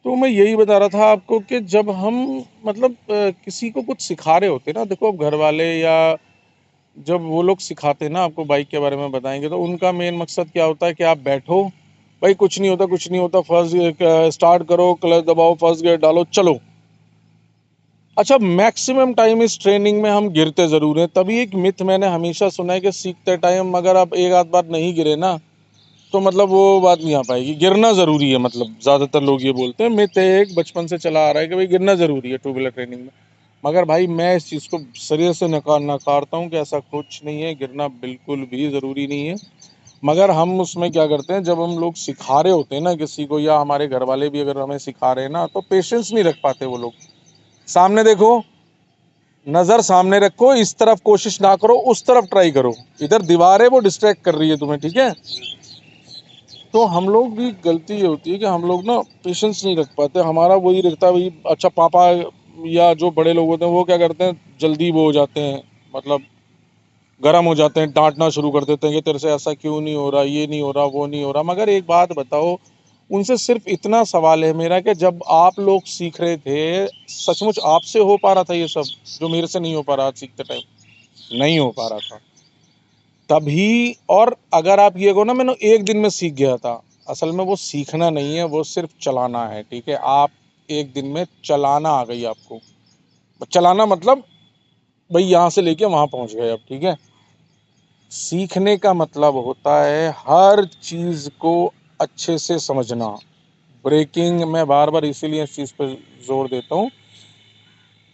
तो मैं यही बता रहा था आपको कि जब हम मतलब किसी को कुछ सिखा रहे होते हैं ना, देखो अब घर वाले या जब वो लोग सिखाते हैं ना आपको बाइक के बारे में बताएंगे, तो उनका मेन मकसद क्या होता है कि आप बैठो, भाई कुछ नहीं होता कुछ नहीं होता, फर्स्ट स्टार्ट करो, क्लच दबाओ, फर्स्ट गियर डालो, चलो। अच्छा, मैक्सिमम टाइम इस ट्रेनिंग में हम गिरते जरूर हैं। तभी एक मिथ मैंने हमेशा सुना है कि सीखते टाइम अगर आप एक आध बार नहीं गिरे ना, तो मतलब वो बात नहीं आ पाएगी। गिरना जरूरी है, मतलब ज्यादातर लोग ये बोलते हैं, मिथ है एक बचपन से चला आ रहा है कि भाई गिरना जरूरी है टू व्हीलर ट्रेनिंग में। मगर भाई मैं इस चीज़ को शरीर से नकारता हूँ कि ऐसा कुछ नहीं है, गिरना बिल्कुल भी ज़रूरी नहीं है। मगर हम उसमें क्या करते हैं, जब हम लोग सिखा रहे होते हैं ना किसी को, या हमारे घर वाले भी अगर हमें सिखा रहे हैं ना, तो पेशेंस नहीं रख पाते वो लोग। सामने देखो, नज़र सामने रखो, इस तरफ कोशिश ना करो, उस तरफ ट्राई करो, इधर दीवार है वो डिस्ट्रैक्ट कर रही है तुम्हें, ठीक है। तो हम लोग भी गलती ये होती है कि हम लोग ना पेशेंस नहीं रख पाते। हमारा वही रहता है भाई, अच्छा पापा या जो बड़े लोग होते हैं वो क्या करते हैं, जल्दी वो हो जाते हैं, मतलब गर्म हो जाते हैं, डांटना शुरू कर देते हैं कि तेरे से ऐसा क्यों नहीं हो रहा, ये नहीं हो रहा, वो नहीं हो रहा। मगर एक बात बताओ, उनसे सिर्फ इतना सवाल है मेरा कि जब आप लोग सीख रहे थे, सचमुच आपसे हो पा रहा था ये सब जो मेरे से नहीं हो पा रहा सीखते टाइम? नहीं हो पा रहा था तभी। और अगर आप ये कहो ना मैंने एक दिन में सीख गया था, असल में वो सीखना नहीं है, वो सिर्फ चलाना है, ठीक है। आप एक दिन में चलाना आ गई आपको, चलाना मतलब भाई यहाँ से लेके वहां पहुंच गए अब, ठीक है। सीखने का मतलब होता है हर चीज को अच्छे से समझना। ब्रेकिंग मैं बार बार इसीलिए इस चीज पर जोर देता हूँ।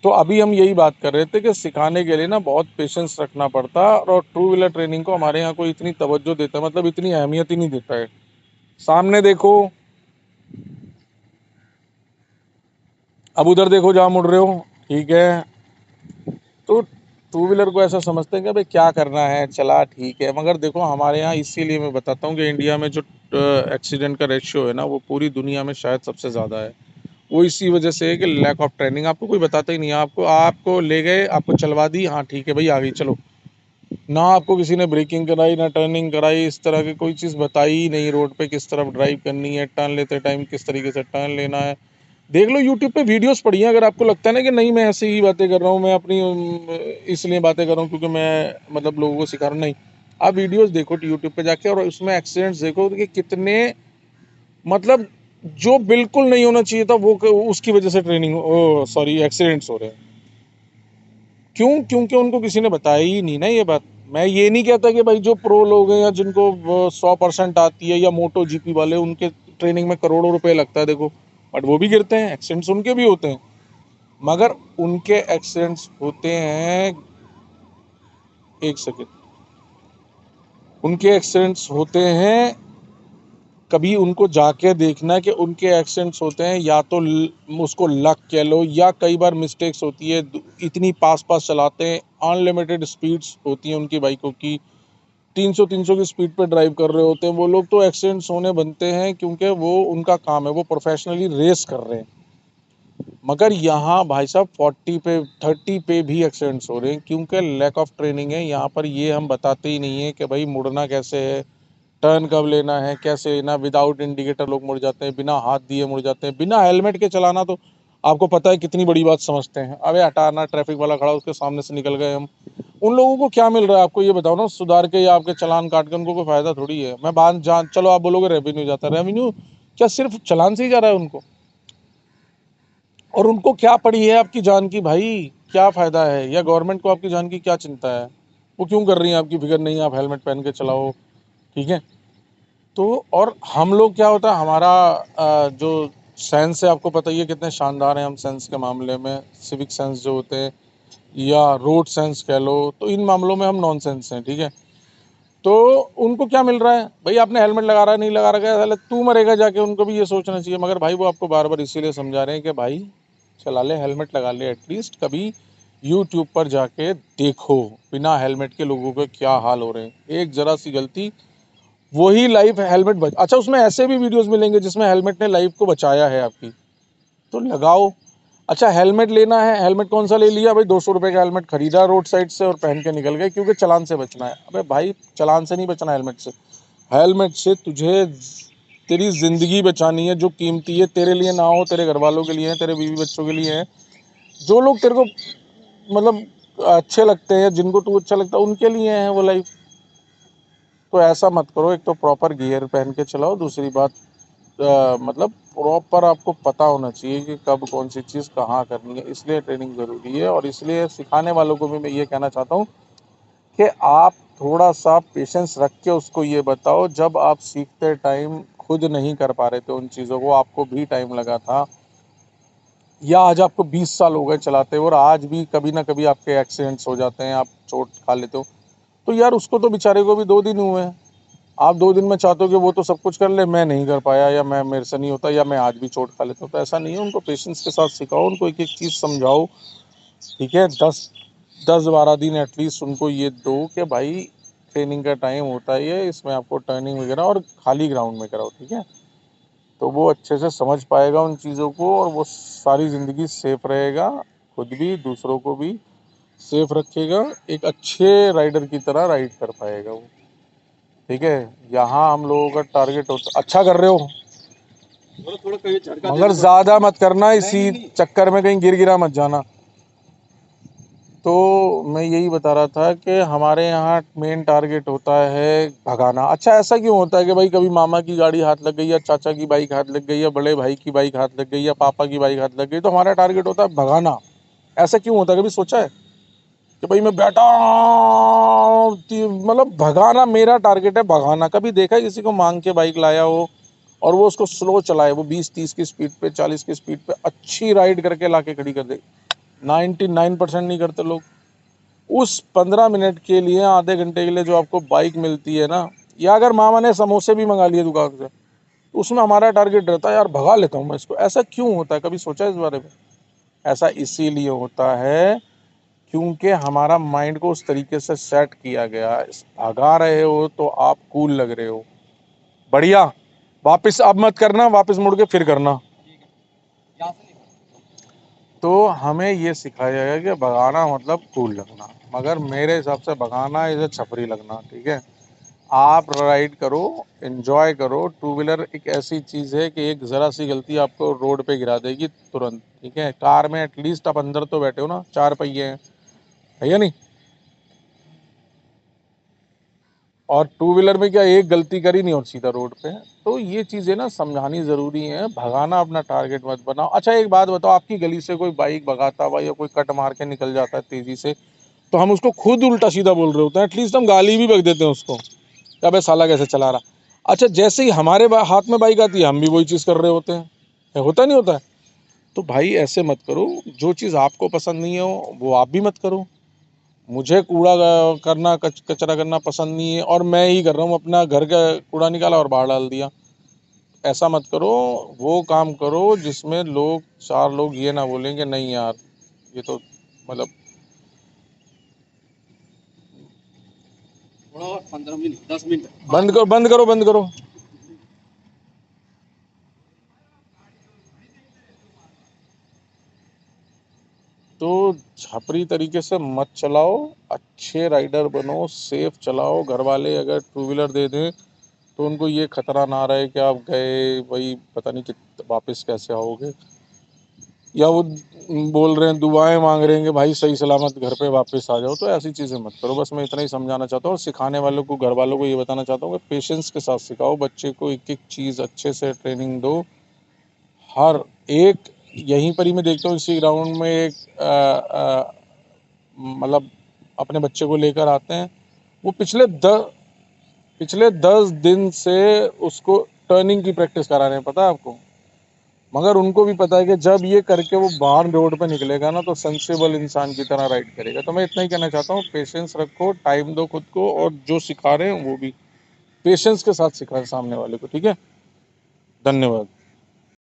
तो अभी हम यही बात कर रहे थे कि सिखाने के लिए ना बहुत पेशेंस रखना पड़ता है, और टू व्हीलर ट्रेनिंग को हमारे यहाँ कोई इतनी तवज्जो देता है, मतलब इतनी अहमियत ही नहीं देता है। सामने देखो, अब उधर देखो जहाँ मुड़ रहे हो, ठीक है। तो टू व्हीलर को ऐसा समझते हैं कि भाई क्या करना है, चला ठीक है। मगर देखो हमारे यहाँ, इसीलिए मैं बताता हूँ कि इंडिया में जो एक्सीडेंट का रेशियो है ना, वो पूरी दुनिया में शायद सबसे ज़्यादा है। वो इसी वजह से है कि लैक ऑफ ट्रेनिंग। आपको कोई बताता ही नहीं है, आपको आपको ले गए, आपको चलवा दी, हाँ ठीक है भाई आ गई चलो। ना आपको किसी ने ब्रेकिंग कराई, ना टर्निंग कराई, इस तरह की कोई चीज़ बताई ही नहीं। रोड पे किस तरफ ड्राइव करनी है, टर्न लेते टाइम किस तरीके से टर्न लेना है। देख लो यूट्यूब पे वीडियोस पड़ी हैं, अगर आपको लगता है ना कि नहीं मैं ऐसे ही बातें कर रहा हूँ, मैं अपनी इसलिए बातें कर रहा हूँ क्योंकि मैं मतलब लोगों को सिखा रहा हूँ, नहीं। आप वीडियोस देखो यूट्यूब पे जाके, और उसमें एक्सीडेंट्स देखो कि कितने, मतलब जो बिल्कुल नहीं होना चाहिए था वो उसकी वजह से ट्रेनिंग सॉरी एक्सीडेंट्स हो रहे हैं। क्यों? क्योंकि उनको किसी ने बताया ही नहीं ना ये बात। मैं ये नहीं कहता कि भाई जो प्रो लोग हैं या जिनको 100% आती है, या मोटो जीपी वाले, उनके ट्रेनिंग में करोड़ों रुपए लगता है, देखो। बट वो भी गिरते हैं, एक्सीडेंट्स उनके भी होते हैं। मगर उनके एक्सीडेंट्स होते हैं, एक सेकेंड, उनके एक्सीडेंट्स होते हैं, कभी उनको जाके देखना कि उनके एक्सीडेंट्स होते हैं या तो उसको लक कह लो, या कई बार मिस्टेक्स होती है, इतनी पास पास चलाते हैं, अनलिमिटेड स्पीड्स होती हैं उनकी बाइकों की, 300 की स्पीड पे ड्राइव कर रहे होते हैं वो लोग, तो एक्सीडेंट्स होने बनते हैं क्योंकि वो उनका काम है, वो प्रोफेशनली रेस कर रहे हैं। मगर यहाँ भाई साहब 40 पे 30 पे भी एक्सीडेंट्स हो रहे हैं, क्योंकि लैक ऑफ ट्रेनिंग है। यहाँ पर ये हम बताते ही नहीं है कि भाई मुड़ना कैसे है, टर्न कब लेना है, कैसे लेना। विदाउट इंडिकेटर लोग मुड़ जाते हैं, बिना हाथ दिए मुड़ जाते हैं, बिना हेलमेट के चलाना तो आपको पता है कितनी बड़ी बात समझते हैं। अबे हटाना, ट्रैफिक वाला खड़ा उसके सामने से निकल गए हम। उन लोगों को क्या मिल रहा है आपको ये बताओ ना, सुधार के या आपके चालान काट के उनको कोई फायदा थोड़ी है। मैं बात जान, चलो आप बोलोगे रेवेन्यू जाता है, रेवेन्यू क्या सिर्फ चालान से ही जा रहा है उनको? और उनको क्या पड़ी है आपकी जान की भाई? क्या फायदा है? या गवर्नमेंट को आपकी जान की क्या चिंता है? वो क्यों कर रही है आपकी फिक्र नहीं, आप हेलमेट पहन के चलाओ, ठीक है। तो और हम लोग क्या होता है, हमारा जो सेंस है, आपको पता ही है कितने शानदार हैं हम सेंस के मामले में। सिविक सेंस जो होते हैं, या रोड सेंस कह लो, तो इन मामलों में हम नॉन सेंस हैं, ठीक है। तो उनको क्या मिल रहा है भाई, आपने हेलमेट लगा रहा है नहीं लगा रहा है, साले तू मरेगा जाके, उनको भी ये सोचना चाहिए। मगर भाई वो आपको बार बार इसीलिए समझा रहे हैं कि भाई चला ले, हेलमेट लगा ले, एटलीस्ट कभी यूट्यूब पर जाके देखो बिना हेलमेट के लोगों के क्या हाल हो रहे हैं। एक जरा सी गलती, वही लाइफ हेलमेट बच, अच्छा उसमें ऐसे भी वीडियोस मिलेंगे जिसमें हेलमेट ने लाइफ को बचाया है आपकी, तो लगाओ। अच्छा हेलमेट लेना है, हेलमेट कौन सा ले लिया भाई, 200 रुपये का हेलमेट खरीदा रोड साइड से और पहन के निकल गए क्योंकि चालान से बचना है। अबे भाई चालान से नहीं बचना, हेलमेट से। हेलमेट से तुझे तेरी ज़िंदगी बचानी है, जो कीमती है, तेरे लिए ना हो, तेरे घर वालों के लिए है, तेरे बीवी बच्चों के लिए है, जो लोग तेरे को मतलब अच्छे लगते हैं, जिनको तू अच्छा लगता है, उनके लिए है वो लाइफ। तो ऐसा मत करो। एक तो प्रॉपर गियर पहन के चलाओ, दूसरी बात मतलब प्रॉपर आपको पता होना चाहिए कि कब कौन सी चीज़ कहाँ करनी है, इसलिए ट्रेनिंग ज़रूरी है। और इसलिए सिखाने वालों को भी मैं ये कहना चाहता हूँ कि आप थोड़ा सा पेशेंस रख के उसको ये बताओ, जब आप सीखते टाइम खुद नहीं कर पा रहे थे उन चीज़ों को, आपको भी टाइम लगा था, या आज आपको 20 साल हो गए चलाते हुए और आज भी कभी ना कभी आपके एक्सीडेंट्स हो जाते हैं, आप चोट खा लेते हो, तो यार उसको तो बेचारे को भी 2 दिन हुए हैं। आप 2 दिन में चाहते हो कि वो तो सब कुछ कर ले, मैं नहीं कर पाया, या मैं मेरे से नहीं होता, या मैं आज भी चोट खा लेता हूँ। तो ऐसा नहीं है। उनको पेशेंस के साथ सिखाओ, उनको एक एक चीज़ समझाओ, ठीक है। 10-12 दिन एटलीस्ट उनको ये दो कि भाई ट्रेनिंग का टाइम होता ही है, इसमें आपको टर्निंग वगैरह, और खाली ग्राउंड में कराओ, ठीक है। तो वो अच्छे से समझ पाएगा उन चीज़ों को, और वो सारी ज़िंदगी सेफ रहेगा, खुद भी दूसरों को भी सेफ रखेगा, एक अच्छे राइडर की तरह राइड कर पाएगा वो, ठीक है। यहाँ हम लोगों का टारगेट होता, अच्छा कर रहे हो मगर ज़्यादा मत करना, इसी चक्कर में कहीं गिर गिरा मत जाना। तो मैं यही बता रहा था कि हमारे यहाँ मेन टारगेट होता है भगाना। अच्छा, ऐसा क्यों होता है कि भाई कभी मामा की गाड़ी हाथ लग गई, या चाचा की बाइक हाथ लग गई, या बड़े भाई की बाइक हाथ लग गई, या पापा की बाइक हाथ लग गई, तो हमारा टारगेट होता है भगाना। ऐसा क्यों होता है, कभी सोचा है कि भाई मैं बैठा मतलब भगाना मेरा टारगेट है, भगाना। कभी देखा है किसी को मांग के बाइक लाया हो और वो उसको स्लो चलाए, वो 20-30 की स्पीड पे, 40 की स्पीड पे अच्छी राइड करके लाके खड़ी कर दे? 99% नहीं करते लोग। उस 15 मिनट के लिए, आधे घंटे के लिए जो आपको बाइक मिलती है ना, या अगर मामा ने समोसे भी मंगा लिए दुकान से, तो उसमें हमारा टारगेट रहता है यार भगा लेता हूँ मैं इसको। ऐसा क्यों होता है, कभी सोचा है इस बारे में? ऐसा इसीलिए होता है क्योंकि हमारा माइंड को उस तरीके से सेट किया गया। भगा रहे हो तो आप कूल लग रहे हो, बढ़िया। वापस अब मत करना, वापस मुड़ के फिर करना। तो हमें ये सिखाया गया कि भगाना मतलब कूल लगना, मगर मेरे हिसाब से भगाना इसे छपरी लगना, ठीक है। आप राइड करो, एंजॉय करो। टू व्हीलर एक ऐसी चीज़ है कि एक ज़रा सी गलती आपको रोड पे गिरा देगी तुरंत, ठीक है। कार में एटलीस्ट आप अंदर तो बैठे हो ना, 4 पहिए हैं, है या नहीं? और टू व्हीलर में क्या, एक गलती करी नहीं और सीधा रोड पे है। तो ये चीज़ें ना समझानी ज़रूरी है। भगाना अपना टारगेट मत बनाओ। अच्छा, एक बात बताओ, आपकी गली से कोई बाइक भगाता हुआ या कोई कट मार के निकल जाता है तेज़ी से, तो हम उसको खुद उल्टा सीधा बोल रहे होते हैं, एटलीस्ट हम गाली भी बक देते हैं उसको, क्या बे साला कैसे चला रहा। अच्छा, जैसे ही हमारे हाथ में बाइक आती है, हम भी वही चीज़ कर रहे होते हैं, होता नहीं होता है? तो भाई ऐसे मत करो। जो चीज़ आपको पसंद नहीं है वो आप भी मत करो। मुझे कूड़ा करना, कचरा करना पसंद नहीं है, और मैं ही कर रहा हूँ, अपना घर का कूड़ा निकाला और बाहर डाल दिया। ऐसा मत करो। वो काम करो जिसमें लोग, 4 लोग ये ना बोलेंगे नहीं यार ये तो मतलब। थोड़ा और 15 मिनट, 10 मिनट। बंद करो, बंद करो, बंद करो। तो छपरी तरीके से मत चलाओ, अच्छे राइडर बनो, सेफ चलाओ। घर वाले अगर टू व्हीलर दे दें तो उनको ये खतरा ना रहे कि आप गए भाई पता नहीं कि वापस कैसे आओगे, या वो बोल रहे हैं, दुआएं मांग रहे हैं कि भाई सही सलामत घर पे वापस आ जाओ। तो ऐसी चीज़ें मत करो। बस मैं इतना ही समझाना चाहता हूँ, और सिखाने वालों को, घर वालों को ये बताना चाहता हूँ कि पेशेंस के साथ सिखाओ बच्चे को, एक एक चीज़ अच्छे से ट्रेनिंग दो। हर एक, यहीं पर ही मैं देखता हूँ इसी ग्राउंड में एक मतलब अपने बच्चे को लेकर आते हैं, वो पिछले 10 दिन से उसको टर्निंग की प्रैक्टिस करा रहे हैं, पता है आपको। मगर उनको भी पता है कि जब ये करके वो बाहर रोड पे निकलेगा ना, तो सेंसिबल इंसान की तरह राइड करेगा। तो मैं इतना ही कहना चाहता हूँ, पेशेंस रखो, टाइम दो खुद को, और जो सिखा रहे हैं वो भी पेशेंस के साथ सिखाएं सामने वाले को, ठीक है। धन्यवाद।